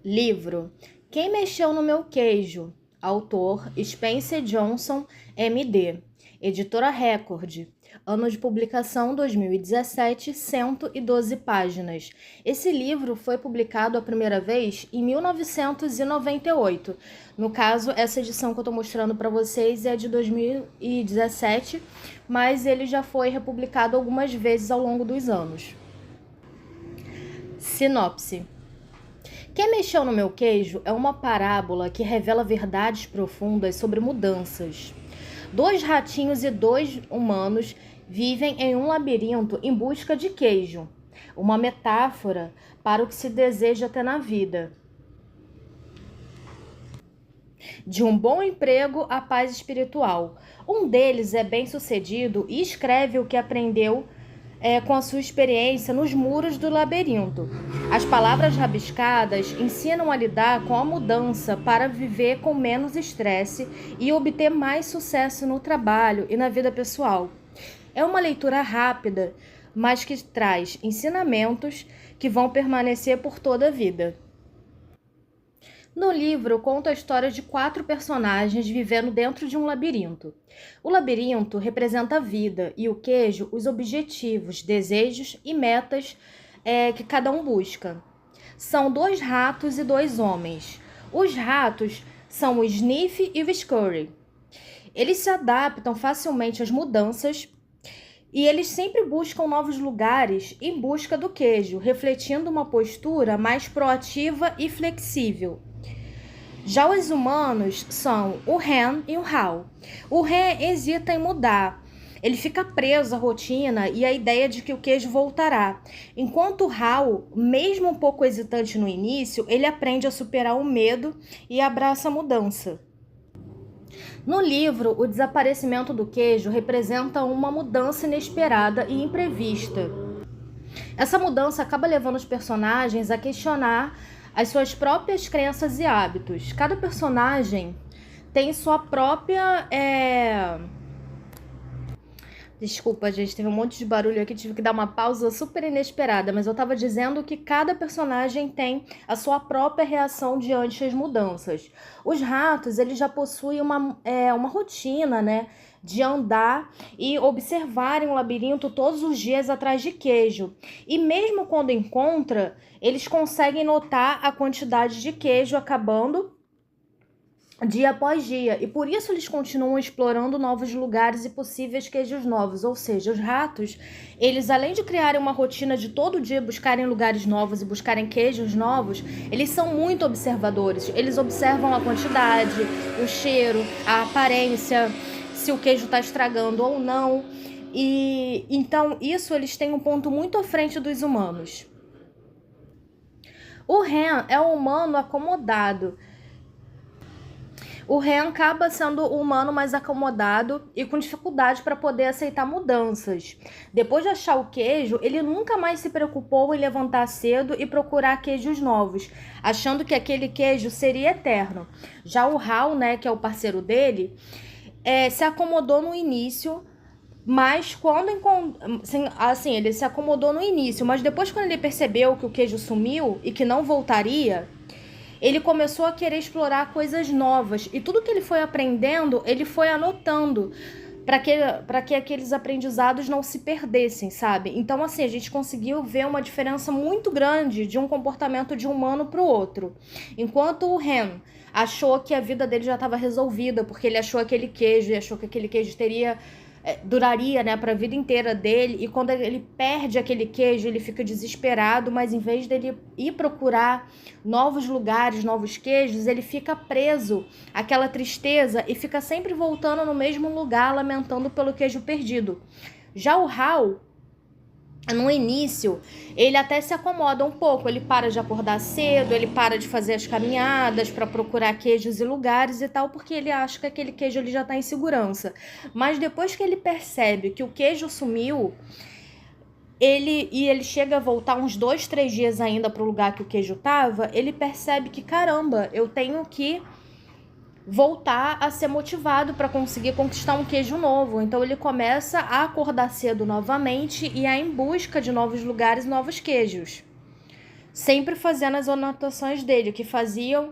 Livro Quem Mexeu no Meu Queijo? Autor Spencer Johnson, M.D. Editora Record. Ano de publicação 2017, 112 páginas. Esse livro foi publicado a primeira vez em 1998. No caso, essa edição que eu estou mostrando para vocês é de 2017, mas ele já foi republicado algumas vezes ao longo dos anos. Sinopse. Quem Mexeu no Meu Queijo é uma parábola que revela verdades profundas sobre mudanças. 2 ratinhos e 2 humanos vivem em um labirinto em busca de queijo, uma metáfora para o que se deseja ter na vida. De um bom emprego à paz espiritual. Um deles é bem-sucedido e escreve o que aprendeu com a sua experiência nos muros do labirinto. As palavras rabiscadas ensinam a lidar com a mudança para viver com menos estresse e obter mais sucesso no trabalho e na vida pessoal. É uma leitura rápida, mas que traz ensinamentos que vão permanecer por toda a vida. No livro, conta a história de 4 personagens vivendo dentro de um labirinto. O labirinto representa a vida e o queijo, os objetivos, desejos e metas que cada um busca. São 2 ratos e 2 homens. Os ratos são o Sniff e o Scurry. Eles se adaptam facilmente às mudanças e eles sempre buscam novos lugares em busca do queijo, refletindo uma postura mais proativa e flexível. Já os humanos são o Hen e o Hal. O Hen hesita em mudar. Ele fica preso à rotina e à ideia de que o queijo voltará. Enquanto o Hal, mesmo um pouco hesitante no início, ele aprende a superar o medo e abraça a mudança. No livro, o desaparecimento do queijo representa uma mudança inesperada e imprevista. Essa mudança acaba levando os personagens a questionar as suas próprias crenças e hábitos. Cada personagem tem sua própria... Desculpa, gente, teve um monte de barulho aqui, tive que dar uma pausa super inesperada, mas eu estava dizendo que cada personagem tem a sua própria reação diante das mudanças. Os ratos, eles já possuem uma rotina, né, de andar e observarem o labirinto todos os dias atrás de queijo. E mesmo quando encontra, eles conseguem notar a quantidade de queijo acabando dia após dia, e por isso eles continuam explorando novos lugares e possíveis queijos novos. Ou seja, os ratos, eles além de criarem uma rotina de todo dia buscarem lugares novos e buscarem queijos novos, eles são muito observadores. Eles observam a quantidade, o cheiro, a aparência, se o queijo está estragando ou não. E então isso eles têm um ponto muito à frente dos humanos. O Hen é um humano acomodado. O Hen acaba sendo o humano mais acomodado e com dificuldade para poder aceitar mudanças. Depois de achar o queijo, ele nunca mais se preocupou em levantar cedo e procurar queijos novos, achando que aquele queijo seria eterno. Já o Hal, né, que é o parceiro dele, se acomodou no início, mas quando assim, ele se acomodou no início, mas depois quando ele percebeu que o queijo sumiu e que não voltaria, ele começou a querer explorar coisas novas. E tudo que ele foi aprendendo, ele foi anotando para que aqueles aprendizados não se perdessem, sabe? Então, assim, a gente conseguiu ver uma diferença muito grande de um comportamento de um humano para o outro. Enquanto o Hen achou que a vida dele já estava resolvida, porque ele achou aquele queijo e achou que aquele queijo duraria, né, para a vida inteira dele, e quando ele perde aquele queijo, ele fica desesperado, mas em vez dele ir procurar novos lugares, novos queijos, ele fica preso àquela tristeza e fica sempre voltando no mesmo lugar, lamentando pelo queijo perdido. Já o Hal, no início, ele até se acomoda um pouco, ele para de acordar cedo, ele para de fazer as caminhadas para procurar queijos e lugares e tal, porque ele acha que aquele queijo ele já está em segurança. Mas depois que ele percebe que o queijo sumiu, ele chega a voltar uns 2, 3 dias ainda para o lugar que o queijo estava, ele percebe que, caramba, eu tenho que voltar a ser motivado para conseguir conquistar um queijo novo. Então ele começa a acordar cedo novamente e a ir em busca de novos lugares e novos queijos. sempre fazendo as anotações dele, que faziam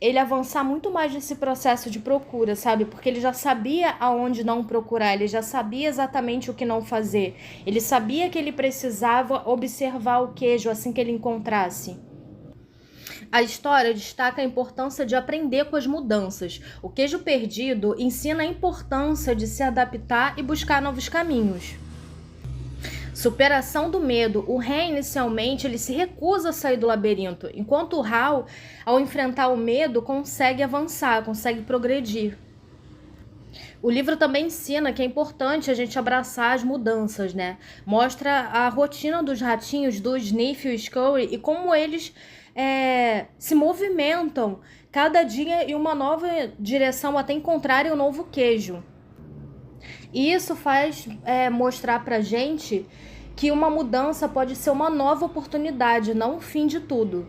ele avançar muito mais nesse processo de procura, sabe? Porque ele já sabia aonde não procurar, ele já sabia exatamente o que não fazer. Ele sabia que ele precisava observar o queijo assim que ele encontrasse. A história destaca a importância de aprender com as mudanças. O queijo perdido ensina a importância de se adaptar e buscar novos caminhos. Superação do medo. O Ren, inicialmente, ele se recusa a sair do labirinto, enquanto o Hal, ao enfrentar o medo, consegue avançar, consegue progredir. O livro também ensina que é importante a gente abraçar as mudanças, né? Mostra a rotina dos ratinhos, do Sniff e o Scurry, e como eles se movimentam cada dia em uma nova direção até encontrarem um novo queijo. E isso faz mostrar pra gente que uma mudança pode ser uma nova oportunidade, não o fim de tudo.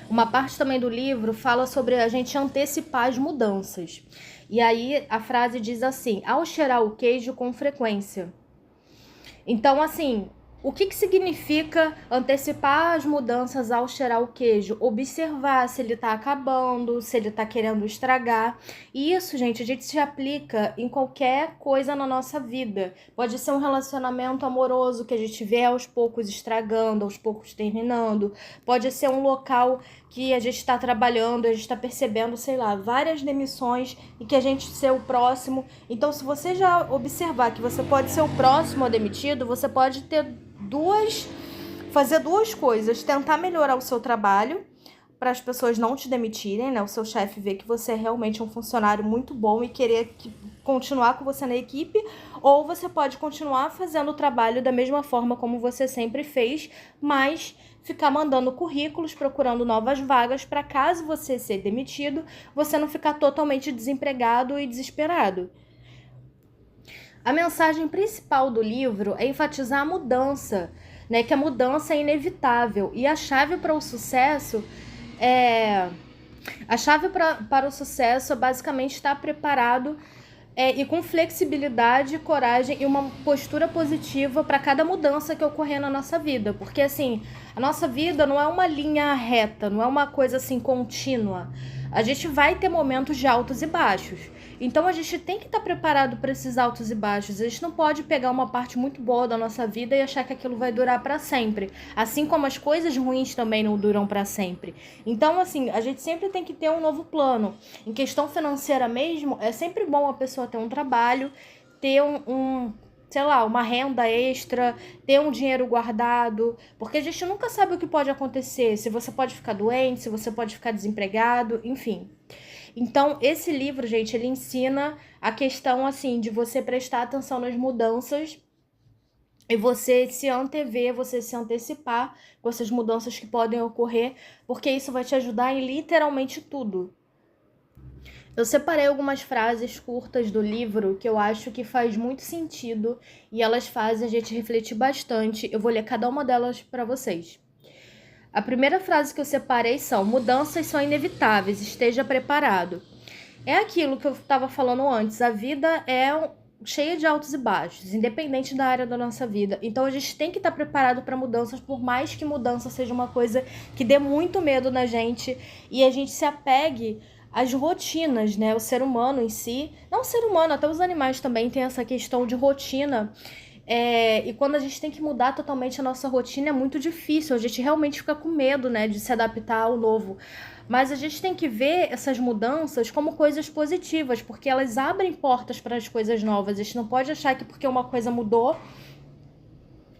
Uma parte também do livro fala sobre a gente antecipar as mudanças. E aí a frase diz assim: ao cheirar o queijo com frequência. Então, assim, o que significa antecipar as mudanças ao cheirar o queijo? Observar se ele está acabando, se ele está querendo estragar. E isso, gente, a gente se aplica em qualquer coisa na nossa vida. Pode ser um relacionamento amoroso que a gente vê aos poucos estragando, aos poucos terminando. Pode ser um local que a gente está trabalhando, a gente está percebendo, sei lá, várias demissões e que a gente ser o próximo. Então, se você já observar que você pode ser o próximo a demitido, você pode fazer duas coisas: tentar melhorar o seu trabalho para as pessoas não te demitirem, né? O seu chefe ver que você é realmente um funcionário muito bom e querer continuar com você na equipe, ou você pode continuar fazendo o trabalho da mesma forma como você sempre fez, mas ficar mandando currículos, procurando novas vagas para, caso você ser demitido, você não ficar totalmente desempregado e desesperado. A mensagem principal do livro é enfatizar a mudança, né? Que a mudança é inevitável e a chave para o sucesso para o sucesso é basicamente estar preparado e com flexibilidade, coragem e uma postura positiva para cada mudança que ocorrer na nossa vida. Porque, assim, a nossa vida não é uma linha reta, não é uma coisa, assim, contínua. A gente vai ter momentos de altos e baixos. Então, a gente tem que estar preparado para esses altos e baixos. A gente não pode pegar uma parte muito boa da nossa vida e achar que aquilo vai durar para sempre. Assim como as coisas ruins também não duram para sempre. Então, assim, a gente sempre tem que ter um novo plano. Em questão financeira mesmo, é sempre bom a pessoa ter um trabalho, ter sei lá, uma renda extra, ter um dinheiro guardado, porque a gente nunca sabe o que pode acontecer, se você pode ficar doente, se você pode ficar desempregado, enfim. Então, esse livro, gente, ele ensina a questão, assim, de você prestar atenção nas mudanças e você se antever, você se antecipar com essas mudanças que podem ocorrer, porque isso vai te ajudar em literalmente tudo. Eu separei algumas frases curtas do livro que eu acho que faz muito sentido e elas fazem a gente refletir bastante. Eu vou ler cada uma delas para vocês. A primeira frase que eu separei são: mudanças são inevitáveis, esteja preparado. É aquilo que eu estava falando antes, a vida é cheia de altos e baixos, independente da área da nossa vida. Então a gente tem que estar preparado para mudanças, por mais que mudança seja uma coisa que dê muito medo na gente e a gente se apegue às rotinas, né? O ser humano em si, não o ser humano, até os animais também têm essa questão de rotina. E quando a gente tem que mudar totalmente a nossa rotina é muito difícil, a gente realmente fica com medo, né, de se adaptar ao novo. Mas a gente tem que ver essas mudanças como coisas positivas, porque elas abrem portas para as coisas novas. A gente não pode achar que porque uma coisa mudou,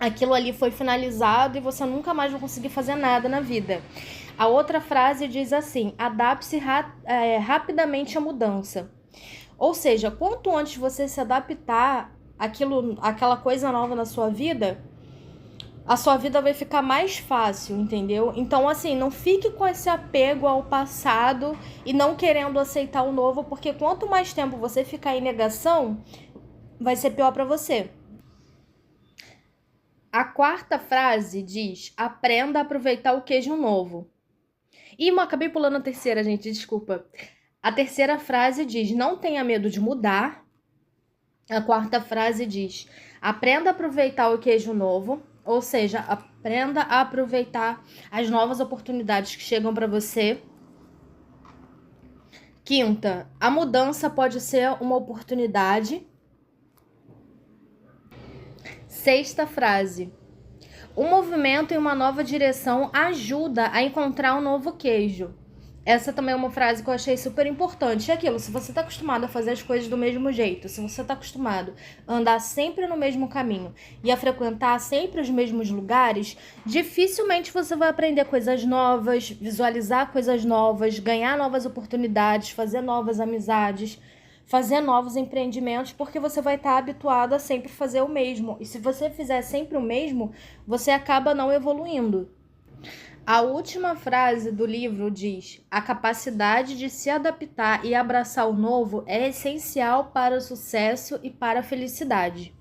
aquilo ali foi finalizado e você nunca mais vai conseguir fazer nada na vida. A outra frase diz assim: adapte-se rapidamente à mudança. Ou seja, quanto antes você se adaptar aquela coisa nova na sua vida, a sua vida vai ficar mais fácil, entendeu? Então, assim, não fique com esse apego ao passado e não querendo aceitar o novo, porque quanto mais tempo você ficar em negação, vai ser pior para você. A quarta frase diz: aprenda a aproveitar o queijo novo. E acabei pulando a terceira, gente, desculpa. A terceira frase diz: não tenha medo de mudar. A quarta frase diz: aprenda a aproveitar o queijo novo, ou seja, Aprenda a aproveitar as novas oportunidades que chegam para você. Quinta, a mudança pode ser uma oportunidade. Sexta frase. Um movimento em uma nova direção ajuda a encontrar um novo queijo. Essa também é uma frase que eu achei super importante. É aquilo, se você está acostumado a fazer as coisas do mesmo jeito, se você está acostumado a andar sempre no mesmo caminho e a frequentar sempre os mesmos lugares, dificilmente você vai aprender coisas novas, visualizar coisas novas, ganhar novas oportunidades, fazer novas amizades, fazer novos empreendimentos, porque você vai estar habituado a sempre fazer o mesmo. E se você fizer sempre o mesmo, você acaba não evoluindo. A última frase do livro diz: a capacidade de se adaptar e abraçar o novo é essencial para o sucesso e para a felicidade.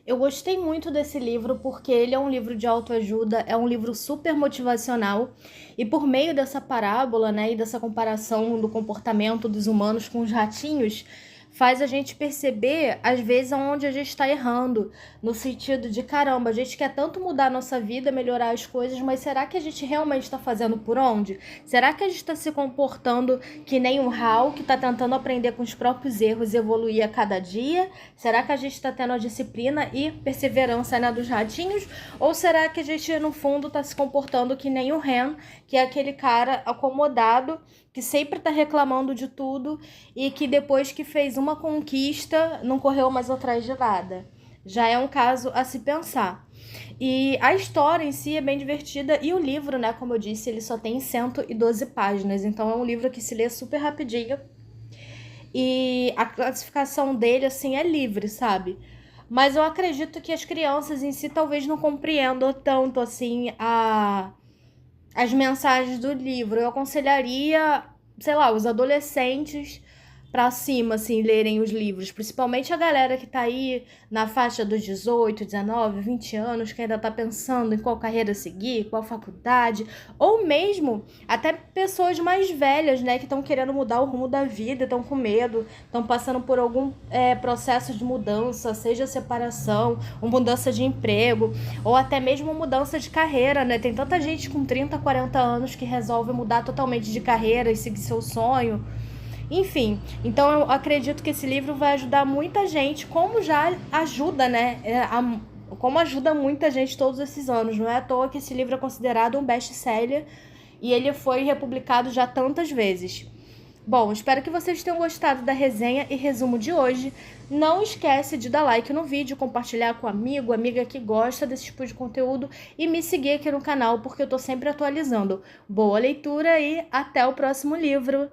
Eu gostei muito desse livro porque ele é um livro de autoajuda, é um livro super motivacional e por meio dessa parábola, né, e dessa comparação do comportamento dos humanos com os ratinhos, faz a gente perceber, às vezes, aonde a gente está errando, no sentido de, caramba, a gente quer tanto mudar a nossa vida, melhorar as coisas, mas será que a gente realmente está fazendo por onde? Será que a gente está se comportando que nem um Hal, que está tentando aprender com os próprios erros e evoluir a cada dia? Será que a gente está tendo a disciplina e perseverança, né, dos ratinhos? Ou será que a gente, no fundo, está se comportando que nem o Ren, que é aquele cara acomodado, que sempre está reclamando de tudo e que depois que fez uma conquista não correu mais atrás de nada? Já é um caso a se pensar. E a história em si é bem divertida e o livro, né, como eu disse, ele só tem 112 páginas, então é um livro que se lê super rapidinho e a classificação dele, assim, é livre, sabe? Mas eu acredito que as crianças em si talvez não compreendam tanto, assim, as mensagens do livro. Eu aconselharia, sei lá, os adolescentes pra cima, assim, lerem os livros. Principalmente a galera que tá aí na faixa dos 18, 19, 20 anos, que ainda tá pensando em qual carreira seguir, qual faculdade. Ou mesmo até pessoas mais velhas, né, que estão querendo mudar o rumo da vida, estão com medo, estão passando por algum processo de mudança, seja separação, ou mudança de emprego, ou até mesmo mudança de carreira, né? Tem tanta gente com 30, 40 anos que resolve mudar totalmente de carreira e seguir seu sonho. Enfim, então eu acredito que esse livro vai ajudar muita gente, como já ajuda, né? Como ajuda muita gente todos esses anos. Não é à toa que esse livro é considerado um best-seller e ele foi republicado já tantas vezes. Bom, espero que vocês tenham gostado da resenha e resumo de hoje. Não esquece de dar like no vídeo, compartilhar com amigo, amiga que gosta desse tipo de conteúdo e me seguir aqui no canal porque eu tô sempre atualizando. Boa leitura e até o próximo livro!